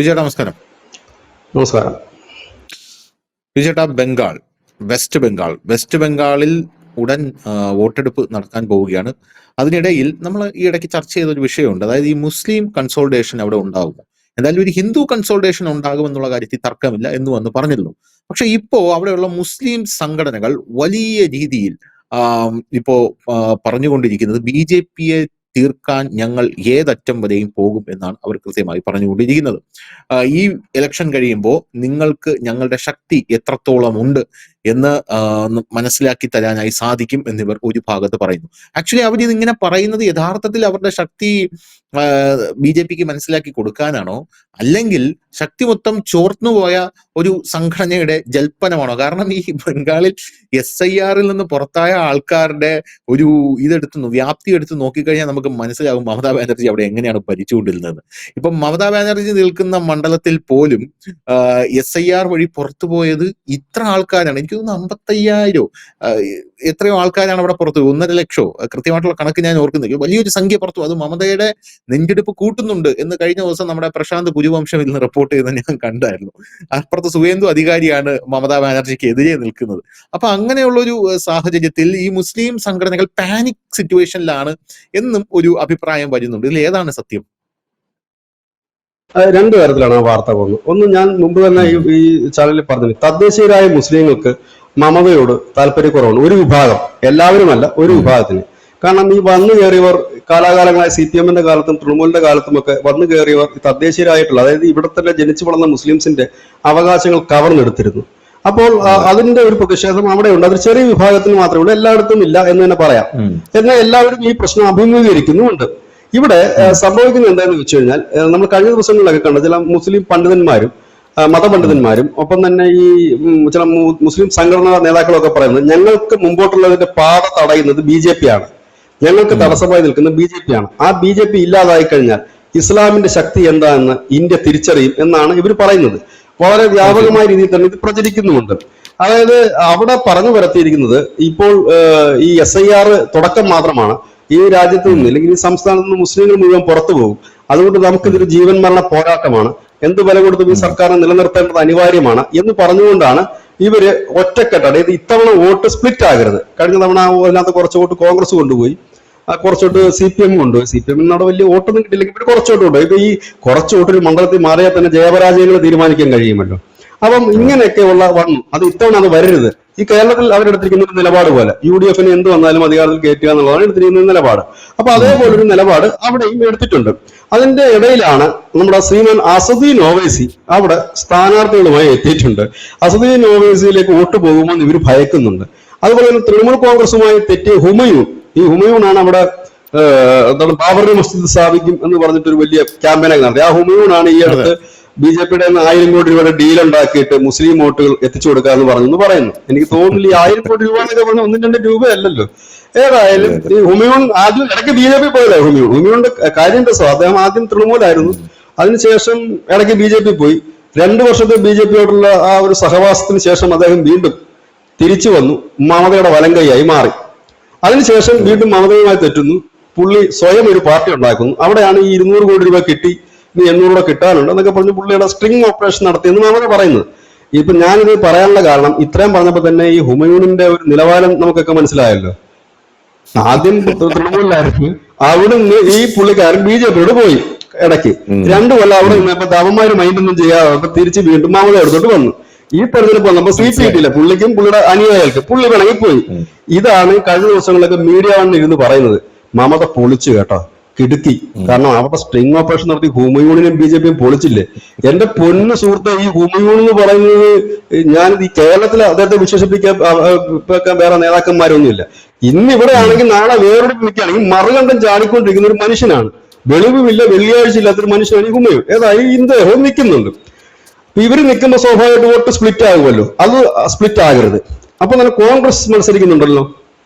വിജയേട്ടാ നമസ്കാരം. നമസ്കാരം. വിജയേട്ടാ, വെസ്റ്റ് ബംഗാളിൽ ഉടൻ വോട്ടെടുപ്പ് നടക്കാൻ പോവുകയാണ്. അതിനിടയിൽ നമ്മൾ ഈ ഇടയ്ക്ക് ചർച്ച ചെയ്ത ഒരു വിഷയമുണ്ട്. അതായത് ഈ മുസ്ലിം കൺസോൾട്ടേഷൻ അവിടെ ഉണ്ടാകുമോ? എന്തായാലും ഒരു ഹിന്ദു കൺസോൾട്ടേഷൻ ഉണ്ടാകുമെന്നുള്ള കാര്യത്തിൽ തർക്കമില്ല എന്ന് വന്ന് പറഞ്ഞിരുന്നു. പക്ഷെ ഇപ്പോ അവിടെയുള്ള മുസ്ലിം സംഘടനകൾ വലിയ രീതിയിൽ ഇപ്പോ പറഞ്ഞുകൊണ്ടിരിക്കുന്നത് BJP-യെ തീർക്കാൻ ഞങ്ങൾ ഏതറ്റം വരെയും പോകും എന്നാണ് അവർ കൃത്യമായി പറഞ്ഞുകൊണ്ടിരിക്കുന്നത്. ഈ ഇലക്ഷൻ കഴിയുമ്പോൾ നിങ്ങൾക്ക് ഞങ്ങളുടെ ശക്തി എത്രത്തോളം ഉണ്ട് എന്ന് മനസ്സിലാക്കി തരാനായി സാധിക്കും എന്നിവർ ഒരു ഭാഗത്ത് പറയുന്നു. ആക്ച്വലി അവരിത് ഇങ്ങനെ പറയുന്നത് യഥാർത്ഥത്തിൽ അവരുടെ ശക്തി BJP-ക്ക് മനസ്സിലാക്കി കൊടുക്കാനാണോ, അല്ലെങ്കിൽ ശക്തി മൊത്തം ചോർന്നുപോയ ഒരു സംഘടനയുടെ ജൽപ്പനമാണോ? കാരണം ഈ ബംഗാളിൽ SIR-ൽ നിന്ന് പുറത്തായ ആൾക്കാരുടെ ഒരു വ്യാപ്തി എടുത്ത് നോക്കിക്കഴിഞ്ഞാൽ നമുക്ക് മനസ്സിലാകും മമതാ ബാനർജി അവിടെ എങ്ങനെയാണ് ഭരിച്ചുകൊണ്ടിരുന്നത്. ഇപ്പം മമതാ ബാനർജി നിൽക്കുന്ന മണ്ഡലത്തിൽ പോലും SIR വഴി പുറത്തുപോയത് ഇത്ര ആൾക്കാരാണ്. എനിക്ക് തോന്നുന്നു 55,000 എത്രയോ ആൾക്കാരാണ് അവിടെ പുറത്തു, 1.5 ലക്ഷം, കൃത്യമായിട്ടുള്ള കണക്ക് ഞാൻ ഓർക്കുന്നില്ല. വലിയൊരു സംഖ്യ പുറത്തു. അത് മമതയുടെ നെഞ്ചെടുപ്പ് കൂട്ടുന്നുണ്ട് എന്ന് കഴിഞ്ഞ ദിവസം നമ്മുടെ പ്രശാന്ത് കുരുവംശം ഇന്ന് റിപ്പോർട്ട് ചെയ്ത് ഞാൻ കണ്ടായിരുന്നു. അപ്പുറത്ത് സുവേന്ദു അധികാരിയാണ് മമതാ ബാനർജിക്ക് എതിരെ നിൽക്കുന്നത്. അപ്പൊ അങ്ങനെയുള്ളൊരു സാഹചര്യത്തിൽ ഈ മുസ്ലിം സംഘടനകൾ പാനിക് സിറ്റുവേഷനിലാണ് എന്നും ഒരു അഭിപ്രായം വരുന്നുണ്ട്. ഇതിൽ ഏതാണ് സത്യം? രണ്ടു തരത്തിലാണ് ആ വാർത്ത പോകുന്നത്. ഒന്ന്, ഞാൻ മുമ്പ് തന്നെ ഈ ചാനലിൽ പറഞ്ഞു, തദ്ദേശീയരായ മുസ്ലിങ്ങൾക്ക് മമതയോട് താല്പര്യക്കുറവുണ്ട്. ഒരു വിഭാഗം, എല്ലാവരുമല്ല, ഒരു വിഭാഗത്തിന്. കാരണം ഈ വന്നു കയറിയവർ കാലാകാലങ്ങളായി CPM-ന്റെ കാലത്തും തൃണമൂലിന്റെ കാലത്തും ഒക്കെ വന്നു കയറിയവർ തദ്ദേശീയരായിട്ടുള്ള, അതായത് ഇവിടെ തന്നെ ജനിച്ചു വളർന്ന മുസ്ലിംസിന്റെ അവകാശങ്ങൾ കവർന്നെടുത്തിരുന്നു. അപ്പോൾ അതിന്റെ ഒരു പ്രതിഷേധം അവിടെ ഉണ്ട്. അത് ചെറിയ വിഭാഗത്തിന് മാത്രമേ ഉള്ളൂ, എല്ലായിടത്തും ഇല്ല എന്ന് തന്നെ പറയാം. എന്നാൽ എല്ലാവരും ഈ പ്രശ്നം അഭിമുഖീകരിക്കുന്നുമുണ്ട്. ഇവിടെ സംഭവിക്കുന്നത് എന്താണെന്ന് വെച്ച് കഴിഞ്ഞാൽ, നമ്മൾ കഴിഞ്ഞ ദിവസങ്ങളിലൊക്കെ കണ്ട ചില മുസ്ലിം പണ്ഡിതന്മാരും മതപണ്ഡിതന്മാരും ഒപ്പം തന്നെ ഈ ചില മുസ്ലിം സംഘടനാ നേതാക്കളൊക്കെ പറയുന്നത്, ഞങ്ങൾക്ക് മുമ്പോട്ടുള്ളതിന്റെ പാത തടയുന്നത് BJP ആണ്, ഞങ്ങൾക്ക് തടസ്സമായി നിൽക്കുന്നത് BJP ആണ്. ആ BJP ഇല്ലാതായി കഴിഞ്ഞാൽ ഇസ്ലാമിന്റെ ശക്തി എന്താണെന്ന് ഇന്ത്യ തിരിച്ചറിയും എന്നാണ് ഇവർ പറയുന്നത്. വളരെ വ്യാപകമായ രീതിയിൽ തന്നെ ഇത് പ്രചരിക്കുന്നുമുണ്ട്. അതായത് അവിടെ പറഞ്ഞു വരത്തിയിരിക്കുന്നത്, ഇപ്പോൾ ഈ SIR തുടക്കം മാത്രമാണ്. ഈ രാജ്യത്ത് നിന്ന് അല്ലെങ്കിൽ ഈ സംസ്ഥാനത്ത് നിന്ന് മുസ്ലിങ്ങൾ മുഴുവൻ പുറത്തു പോകും. അതുകൊണ്ട് നമുക്കിതൊരു ജീവൻ മരണ പോരാട്ടമാണ്, എന്ത് വില കൊടുത്തും ഈ സർക്കാരിനെ നിലനിർത്തേണ്ടത് അനിവാര്യമാണ് എന്ന് പറഞ്ഞുകൊണ്ടാണ് ഇവര് ഒറ്റക്കെട്ട്, അതായത് ഇത്തവണ വോട്ട് സ്പ്ലിറ്റ് ആകരുത്. കഴിഞ്ഞ തവണ അതിനകത്ത് കുറച്ച് വോട്ട് കോൺഗ്രസ് കൊണ്ടുപോയി, കുറച്ചോട്ട് CPM കൊണ്ടുപോയി. CPM അവിടെ വലിയ വോട്ടൊന്നും കിട്ടില്ലെങ്കിൽ ഇവര് കുറച്ചോട്ട് കൊണ്ടുപോയി. ഇപ്പൊ ഈ കുറച്ച് വോട്ടൊരു മണ്ഡലത്തിൽ മാറിയാൽ തന്നെ ജയപരാജയങ്ങൾ തീരുമാനിക്കാൻ കഴിയുമല്ലോ. അപ്പം ഇങ്ങനെയൊക്കെയുള്ള വന്നു. അത് ഇത്തവണ അത് വരരുത്. ഈ കേരളത്തിൽ അവരെടുത്തിരിക്കുന്ന ഒരു നിലപാട് പോലെ UDF-ന് എന്ത് വന്നാലും അധികാരത്തിൽ കയറ്റുക എന്നുള്ളതാണ് എടുത്തിരിക്കുന്ന നിലപാട്. അപ്പൊ അതേപോലൊരു നിലപാട് അവിടെയും എടുത്തിട്ടുണ്ട്. അതിന്റെ ഇടയിലാണ് നമ്മുടെ ശ്രീമാൻ അസദുദ്ദീൻ ഓവൈസി അവിടെ സ്ഥാനാർത്ഥികളുമായി എത്തിയിട്ടുണ്ട്. അസദുദ്ദീൻ ഓവൈസിയിലേക്ക് വോട്ട് പോകുമെന്ന് ഇവർ ഭയക്കുന്നുണ്ട്. അതുപോലെ തന്നെ തൃണമൂൽ കോൺഗ്രസുമായി തെറ്റിയ ഹുമയൂൺ, ഈ ഹുമയൂണാണ് അവിടെ എന്താണ് ബാബറി മസ്ജിദ് സ്ഥാപിക്കും എന്ന് പറഞ്ഞിട്ടൊരു വലിയ ക്യാമ്പയിനൊക്കെ നടത്തി. ആ ഹുമയൂണാണ് ഈ അടുത്ത് BJP-യുടെ 1000 കോടി രൂപയുടെ ഡീൽ ഉണ്ടാക്കിയിട്ട് മുസ്ലിം വോട്ടുകൾ എത്തിച്ചു കൊടുക്കുക എന്ന് പറഞ്ഞു പറയുന്നു. എനിക്ക് തോന്നുന്നില്ല ഈ 1000 കോടി രൂപ എന്നൊക്കെ പറഞ്ഞാൽ 1-2 രൂപയല്ലല്ലോ. ഏതായാലും ഈ ഹുമയൂൺ ആദ്യം ഇടയ്ക്ക് BJP പോയതാ. ഹുമയൂണിന്റെ കാര്യം രസം, അദ്ദേഹം ആദ്യം തൃണമൂലായിരുന്നു, അതിനുശേഷം ഇടയ്ക്ക് BJP പോയി. 2 വർഷത്തെ BJP-യോടുള്ള ആ ഒരു സഹവാസത്തിന് ശേഷം അദ്ദേഹം വീണ്ടും തിരിച്ചു വന്നു, മമതയുടെ വലങ്കൈയായി മാറി. അതിനുശേഷം വീണ്ടും മമതയുമായി തെറ്റുന്നു, പുള്ളി സ്വയം ഒരു പാർട്ടി ഉണ്ടാക്കുന്നു. അവിടെയാണ് ഈ 200 കോടി രൂപ കിട്ടി, ഇനി 800 രൂപ കിട്ടാനുണ്ട് എന്നൊക്കെ പറഞ്ഞ് പുള്ളിയുടെ സ്ട്രിങ് ഓപ്പറേഷൻ നടത്തിയെന്ന് മമത പറയുന്നത്. ഇപ്പൊ ഞാനിത് പറയാനുള്ള കാരണം, ഇത്രയും പറഞ്ഞപ്പോ തന്നെ ഈ ഹുമയൂണിന്റെ ഒരു നിലവാരം നമുക്കൊക്കെ മനസ്സിലായല്ലോ. ആദ്യം തൃണമൂലിലായിരുന്നു, അവിടുന്ന് ഈ പുള്ളിക്കാരൻ BJP-യോട് പോയി ഇടയ്ക്ക് 2 കൊല്ലം അവിടെ നിന്നപ്പോ അവന്മാര് മൈൻഡൊന്നും ചെയ്യാതെ തിരിച്ച് വീണ്ടും മമത എടുത്തോട്ട് വന്നു. ഈ തെരഞ്ഞെടുപ്പ് വന്നപ്പോ സീറ്റ് കിട്ടിയില്ല പുള്ളിക്കും പുള്ളിയുടെ അനുയായികൾക്ക്, പുള്ളി പിണങ്ങിപ്പോയി. ഇതാണ് കഴിഞ്ഞ ദിവസങ്ങളിലൊക്കെ മീഡിയ വണ്ണിൽ ഇരുന്ന് പറയുന്നത്. മമത പൊളിച്ചു കേട്ടോ, കിടുക്കി. കാരണം അവിടെ സ്ട്രിങ് ഓപ്പറേഷൻ നടത്തി ഹുമയൂണിനും BJP-യും പൊളിച്ചില്ലേ. എന്റെ പൊന്നു സുഹൃത്തെ, ഈ ഹുമയൂൺ എന്ന് പറയുന്നത്, ഞാൻ ഈ കേരളത്തിൽ അദ്ദേഹത്തെ വിശ്വസിപ്പിക്കാൻ വേറെ നേതാക്കന്മാരൊന്നുമില്ല. ഇന്നിവിടെ ആണെങ്കിൽ നാളെ വേറൊരു നിൽക്കുകയാണെങ്കിൽ മറുകണ്ഠം ചാടിക്കൊണ്ടിരിക്കുന്ന ഒരു മനുഷ്യനാണ്. വെളിവുമില്ല വെള്ളിയാഴ്ച ഇല്ലാത്തൊരു മനുഷ്യനാണ് ഈ ഹുമയൂൺ. ഏതായാലും ഇദ്ദേഹവും നിൽക്കുന്നുണ്ട്. ഇവര് നിൽക്കുമ്പോൾ സ്വാഭാവികമായിട്ട് വോട്ട് സ്പ്ലിറ്റ് ആകുമല്ലോ, അത് സ്പ്ലിറ്റ് ആകരുത്. അപ്പൊ തന്നെ കോൺഗ്രസ് മത്സരിക്കുന്നുണ്ടല്ലോ,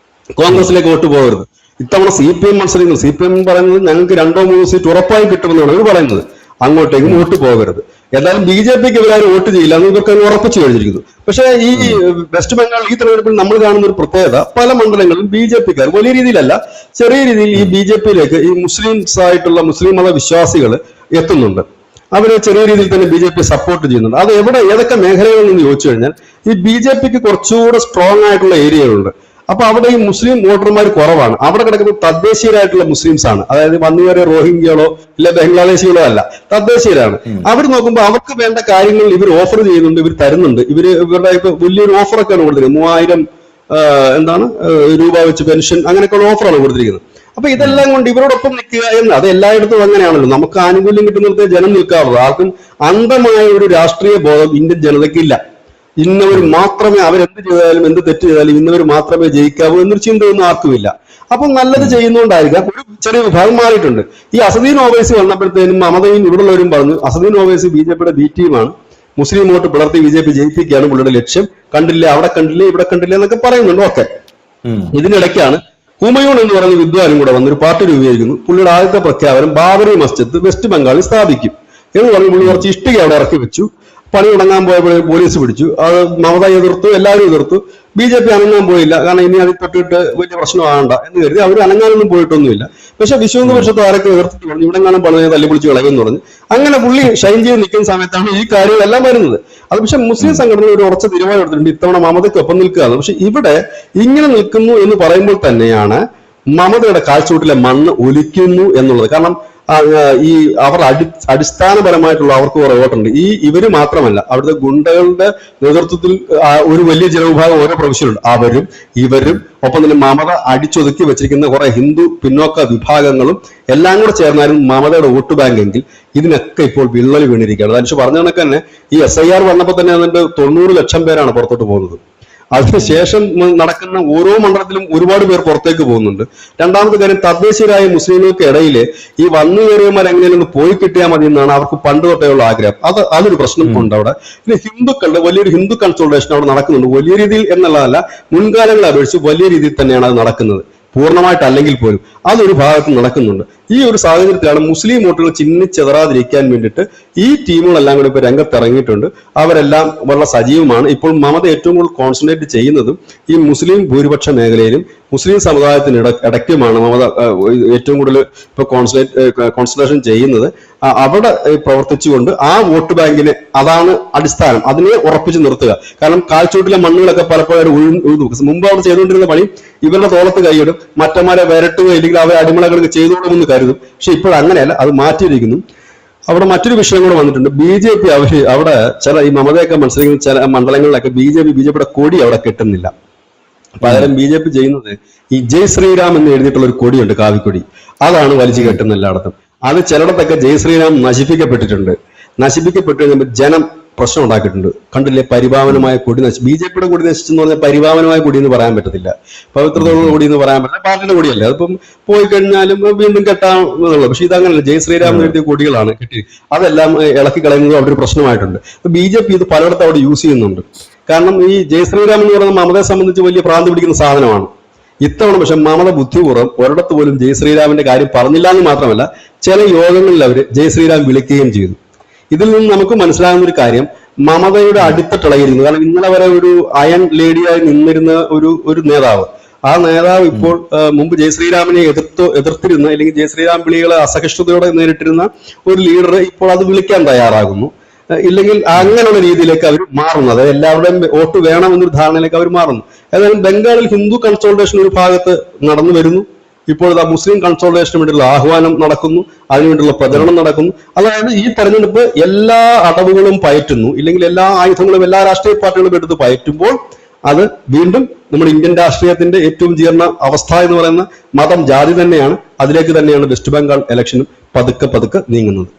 കോൺഗ്രസിലേക്ക് വോട്ട് പോകരുത്. ഇത്തവണ CPM മത്സരിക്കുന്നു. CPM പറയുന്നത് ഞങ്ങൾക്ക് 2-3 സീറ്റ് ഉറപ്പായും കിട്ടുമെന്നാണ് ഇവർ പറയുന്നത്. അങ്ങോട്ടേക്കും വോട്ട് പോകരുത്. എന്തായാലും BJP-ക്ക് ഇവരാരും വോട്ട് ചെയ്യില്ല എന്ന് ഇവർക്ക് ഉറപ്പിച്ചു കഴിഞ്ഞിരിക്കുന്നു. പക്ഷേ ഈ വെസ്റ്റ് ബംഗാൾ ഈ തെരഞ്ഞെടുപ്പിൽ നമ്മൾ കാണുന്ന ഒരു പ്രത്യേകത, പല മണ്ഡലങ്ങളിലും BJP-ക്കാർ വലിയ രീതിയിലല്ല, ചെറിയ രീതിയിൽ ഈ BJP-യിലേക്ക് ഈ മുസ്ലിംസ് ആയിട്ടുള്ള മുസ്ലിം മത വിശ്വാസികൾ എത്തുന്നുണ്ട്. അവര് ചെറിയ രീതിയിൽ തന്നെ BJP സപ്പോർട്ട് ചെയ്യുന്നുണ്ട്. അത് ഏതൊക്കെ മേഖലകളിൽ നിന്ന് ചോദിച്ചു കഴിഞ്ഞാൽ ഈ BJPക്ക് കുറച്ചുകൂടെ സ്ട്രോങ് ആയിട്ടുള്ള ഏരിയകളുണ്ട്. അപ്പൊ അവിടെ ഈ മുസ്ലിം വോട്ടർമാർ കുറവാണ്. അവിടെ കിടക്കുന്നത് തദ്ദേശീയരായിട്ടുള്ള മുസ്ലിംസ് ആണ്. അതായത് വന്നുകയറിയ റോഹിംഗ്യകളോ ഇല്ല ബംഗ്ലാദേശികളോ അല്ല, തദ്ദേശീയരാണ്. അവർ നോക്കുമ്പോൾ അവർക്ക് വേണ്ട കാര്യങ്ങൾ ഇവർ ഓഫർ ചെയ്യുന്നുണ്ട്, ഇവർ തരുന്നുണ്ട്. ഇവരുടെ ഇപ്പൊ വലിയൊരു ഓഫറൊക്കെയാണ് കൊടുത്തിരിക്കുന്നത്. 3000 രൂപ വെച്ച് പെൻഷൻ അങ്ങനെയൊക്കെയുള്ള ഓഫറാണ് കൊടുത്തിരിക്കുന്നത്. അപ്പൊ ഇതെല്ലാം കൊണ്ട് ഇവരോടൊപ്പം നിൽക്കുക എന്ന്, അത് എല്ലായിടത്തും അങ്ങനെയാണല്ലോ. നമുക്ക് ആനുകൂല്യം കിട്ടുന്നിടത്ത് ജനം നിൽക്കാറുള്ളൂ. ആർക്കും അന്ധമായ ഒരു രാഷ്ട്രീയ ബോധം ഇന്ത്യൻ ജനതയ്ക്കില്ല. ഇന്നവർ മാത്രമേ, അവരെന്ത് ചെയ്താലും എന്ത് തെറ്റ് ചെയ്താലും ഇന്നവർ മാത്രമേ ജയിക്കാവൂ എന്നൊരു ചിന്തയൊന്നും ആർക്കുമില്ല. അപ്പൊ നല്ലത് ചെയ്യുന്നോണ്ടായിരിക്കാം ഒരു ചെറിയ വിഭാഗം മാറിയിട്ടുണ്ട്. ഈ അസദീൻ ഓവൈസി വന്നപ്പോഴത്തേനും മമതയും ഇവിടെയുള്ളവരും പറഞ്ഞു അസദീൻ ഓവൈസി BJPയുടെ B ടീമാണ്, മുസ്ലിം വോട്ട് പിളർത്തി BJP ജയിപ്പിക്കുകയാണ് പുള്ളിയുടെ ലക്ഷ്യം, കണ്ടില്ല അവിടെ കണ്ടില്ല ഇവിടെ കണ്ടില്ല എന്നൊക്കെ പറയുന്നുണ്ട്. ഓക്കെ, ഇതിനിടയ്ക്കാണ് ഹുമയൂൺ എന്ന് പറയുന്ന വിദ്വാനും കൂടെ വന്നൊരു പാർട്ടി രൂപീകരിക്കുന്നു. പുള്ളിയുടെ ആദ്യത്തെ പ്രഖ്യാപനം ബാബറി മസ്ജിദ് വെസ്റ്റ് ബംഗാളിൽ സ്ഥാപിക്കും എന്ന് പറഞ്ഞ് പുള്ളി കുറച്ച് ഇഷ്ടിക അവിടെ ഇറക്കി വെച്ചു. പണി തുടങ്ങാൻ പോയപ്പോൾ പോലീസ് പിടിച്ചു. അത് മമത എതിർത്തു, എല്ലാവരും എതിർത്തു. BJP അനങ്ങാൻ പോയില്ല. കാരണം ഇനി അതിൽ തൊട്ടിട്ട് വലിയ പ്രശ്നമാകണ്ട എന്ന് കരുതി അവർ അനങ്ങാനൊന്നും പോയിട്ടൊന്നുമില്ല. പക്ഷെ വിശ്വഹിന്ദു പരിഷത്ത് ആരൊക്കെ എതിർത്തിട്ട് പറഞ്ഞു ഇവിടെ കാണാൻ പണി തല്ലിപ്പൊളിച്ച് കളയുമെന്ന് പറഞ്ഞു. അങ്ങനെ പുള്ളി ഷൈൻ ചെയ്ത് നിൽക്കുന്ന സമയത്താണ് ഈ കാര്യങ്ങളെല്ലാം വരുന്നത്. അത് പക്ഷെ മുസ്ലിം സംഘടന ഒരു ഉറച്ച തീരുമാനം എടുത്തിട്ടുണ്ട്, ഇത്തവണ മമതയ്ക്കൊപ്പം നിൽക്കുകയാണ്. പക്ഷെ ഇവിടെ ഇങ്ങനെ നിൽക്കുന്നു എന്ന് പറയുമ്പോൾ തന്നെയാണ് മമതയുടെ കാൽച്ചൂട്ടിലെ മണ്ണ് ഒലിക്കുന്നു എന്നുള്ളത്. കാരണം ഈ അവർ അടിസ്ഥാനപരമായിട്ടുള്ള അവർക്ക് കുറെ വോട്ടുണ്ട്. ഇവര് മാത്രമല്ല, അവിടുത്തെ ഗുണ്ടകളുടെ നേതൃത്വത്തിൽ ഒരു വലിയ ജനവിഭാഗം ഓരോ പ്രൊഫഷനുണ്ട്. അവരും ഇവരും ഒപ്പം തന്നെ മമത അടിച്ചൊതുക്കി വെച്ചിരിക്കുന്ന കുറെ ഹിന്ദു പിന്നോക്ക വിഭാഗങ്ങളും എല്ലാം കൂടെ ചേർന്നാലും മമതയുടെ വോട്ട് ബാങ്ക് എങ്കിൽ ഇതിനൊക്കെ ഇപ്പോൾ വിള്ളൽ വീണിരിക്കുകയാണ്. അനുഷ് പറഞ്ഞ കണക്ക് തന്നെ ഈ SIR വന്നപ്പോൾ തന്നെ അതിന്റെ 90 ലക്ഷം പേരാണ് പുറത്തോട്ട് പോകുന്നത്. അതിനുശേഷം നടക്കുന്ന ഓരോ മണ്ഡലത്തിലും ഒരുപാട് പേർ പുറത്തേക്ക് പോകുന്നുണ്ട്. രണ്ടാമത്തെ കാര്യം, തദ്ദേശീയരായ മുസ്ലിങ്ങൾക്ക് ഇടയിൽ ഈ വന്നു കയറിയവന്മാർ എങ്ങനെയൊന്ന് പോയി കിട്ടിയാൽ മതി എന്നാണ് അവർക്ക് പണ്ട് തൊട്ടേയുള്ള ആഗ്രഹം. അതൊരു പ്രശ്നം ഉണ്ട് അവിടെ. പിന്നെ ഹിന്ദുക്കളുടെ വലിയൊരു ഹിന്ദു കൺസോൾട്ടേഷൻ അവിടെ നടക്കുന്നുണ്ട്. വലിയ രീതിയിൽ എന്നുള്ളതല്ല, മുൻകാലങ്ങളെ അപേക്ഷിച്ച് വലിയ രീതിയിൽ തന്നെയാണ് അത് നടക്കുന്നത്. പൂർണ്ണമായിട്ടല്ലെങ്കിൽ പോലും അതൊരു ഭാഗത്ത് നടക്കുന്നുണ്ട്. ഈ ഒരു സാഹചര്യത്തിലാണ് മുസ്ലിം വോട്ടുകൾ ചിന്നിച്ചെതറാതിരിക്കാൻ വേണ്ടിയിട്ട് ഈ ടീമുകളെല്ലാം കൂടി ഇപ്പോൾ രംഗത്തിറങ്ങിയിട്ടുണ്ട്. അവരെല്ലാം വളരെ സജീവമാണ്. ഇപ്പോൾ മമത ഏറ്റവും കൂടുതൽ കോൺസെൻട്രേറ്റ് ചെയ്യുന്നതും ഈ മുസ്ലിം ഭൂരിപക്ഷ മേഖലയിലും മുസ്ലിം സമുദായത്തിന് ഇടയ്ക്കുമാണ് മമത ഏറ്റവും കൂടുതൽ ഇപ്പോൾ കോൺസെൻട്രേഷൻ ചെയ്യുന്നത്. അവിടെ പ്രവർത്തിച്ചുകൊണ്ട് ആ വോട്ട് ബാങ്കിനെ, അതാണ് അടിസ്ഥാനം, അതിനെ ഉറപ്പിച്ചു നിർത്തുക. കാരണം കാൽച്ചൂട്ടിലെ മണ്ണുകളൊക്കെ പലപ്പോഴും മുമ്പ് അവർ ചെയ്തുകൊണ്ടിരുന്ന പണി ഇവരുടെ തോളത്ത് കൈയിടും, മറ്റന്മാരെ വരട്ടുക ഇല്ലെങ്കിൽ അവരെ അടിമളകൾക്ക് ചെയ്തോളുമെന്ന് കരുതും. പക്ഷെ ഇപ്പോഴങ്ങനെയല്ല, അത് മാറ്റിയിരിക്കുന്നു. അവിടെ മറ്റൊരു വിഷയം കൂടെ വന്നിട്ടുണ്ട്. BJP അവിടെ ചില ഈ മമതയൊക്കെ മത്സരിക്കുന്ന ചില മണ്ഡലങ്ങളിലൊക്കെ BJPയുടെ കൊടി അവിടെ കെട്ടുന്നില്ല. പകരം BJP ചെയ്യുന്നത് ഈ ജയ് ശ്രീറാം എന്ന് എഴുതിയിട്ടുള്ള ഒരു കൊടിയുണ്ട്, കാവിക്കൊടി, അതാണ് വലിച്ചു കെട്ടുന്ന എല്ലായിടത്തും. അത് ചിലയിടത്തൊക്കെ ജയ് ശ്രീറാം നശിപ്പിക്കപ്പെട്ടിട്ടുണ്ട്. നശിപ്പിക്കപ്പെട്ടു കഴിഞ്ഞപ്പോൾ ജനം പ്രശ്നം ഉണ്ടാക്കിയിട്ടുണ്ട്. കണ്ടില്ലേ, പരിപാവനമായ കൊടി BJPയുടെ കൊടി നശിച്ചെന്ന് പറഞ്ഞാൽ പരിപാവനമായ കൊടി എന്ന് പറയാൻ പറ്റത്തില്ല, പവിത്രതയുള്ള കൊടി എന്ന് പറയാൻ പറ്റില്ല. പാർട്ടിയുടെ കൊടിയല്ലേ, അതിപ്പം പോയി കഴിഞ്ഞാലും വീണ്ടും കെട്ടാമെന്നുള്ളത്. പക്ഷെ ഇതങ്ങനല്ല, ജയ് ശ്രീരാം എഴുതിയ കൊടികളാണ് കെട്ടി, അതെല്ലാം ഇളക്കി കളയുന്നതും അവിടെ ഒരു പ്രശ്നമായിട്ടുണ്ട്. BJP ഇത് പലയിടത്തും അവിടെ യൂസ് ചെയ്യുന്നുണ്ട്. കാരണം ഈ ജയ് ശ്രീരാം എന്ന് പറയുന്നത് മമതയെ സംബന്ധിച്ച് വലിയ ഭ്രാന്തി പിടിക്കുന്ന സാധനമാണ്. ഇത്തവണ പക്ഷെ മമത ബുദ്ധിപൂർവ്വം ഒരിടത്ത് പോലും ജയ് ശ്രീരാമിന്റെ കാര്യം പറഞ്ഞില്ല എന്ന് മാത്രമല്ല, ചില യോഗങ്ങളിൽ അവർ ജയ് ശ്രീരാം വിളിക്കുകയും ചെയ്തു. ഇതിൽ നിന്ന് നമുക്ക് മനസ്സിലാകുന്ന ഒരു കാര്യം, മമതയുടെ അടിത്തട്ടിളയിരുന്നു. കാരണം ഇന്നലെ വരെ ഒരു അയൺ ലേഡിയായി നിന്നിരുന്ന ഒരു നേതാവ്, ആ നേതാവ് ഇപ്പോൾ മുമ്പ് ജയ് ശ്രീരാമിനെ എതിർത്തിരുന്ന അല്ലെങ്കിൽ ജയ് ശ്രീരാം വിളികളെ അസഹിഷ്ണുതയോടെ നേരിട്ടിരുന്ന ഒരു ലീഡർ ഇപ്പോൾ അത് വിളിക്കാൻ തയ്യാറാകുന്നു. ഇല്ലെങ്കിൽ അങ്ങനെയുള്ള രീതിയിലേക്ക് അവർ മാറുന്നത്, എല്ലാവരുടെയും വോട്ട് വേണമെന്നൊരു ധാരണയിലേക്ക് അവർ മാറുന്നു. ഏതായാലും ബംഗാളിൽ ഹിന്ദു കൺസോൾട്ടേഷൻ ഒരു ഭാഗത്ത് നടന്നു വരുന്നു. ഇപ്പോൾ മുസ്ലിം കൺസോൾട്ടേഷന് വേണ്ടിയുള്ള ആഹ്വാനം നടക്കുന്നു, അതിനുവേണ്ടിയുള്ള പ്രചരണം നടക്കുന്നു. അതായത് ഈ തെരഞ്ഞെടുപ്പ് എല്ലാ അടവുകളും പയറ്റുന്നു, ഇല്ലെങ്കിൽ എല്ലാ ആയുധങ്ങളും എല്ലാ രാഷ്ട്രീയ പാർട്ടികളും എടുത്ത് പയറ്റുമ്പോൾ അത് വീണ്ടും നമ്മുടെ ഇന്ത്യൻ രാഷ്ട്രീയത്തിന്റെ ഏറ്റവും ജീർണ അവസ്ഥ എന്ന് പറയുന്ന മതം, ജാതി തന്നെയാണ്. അതിലേക്ക് തന്നെയാണ് വെസ്റ്റ് ബംഗാൾ ഇലക്ഷനും പതുക്കെ നീങ്ങുന്നത്.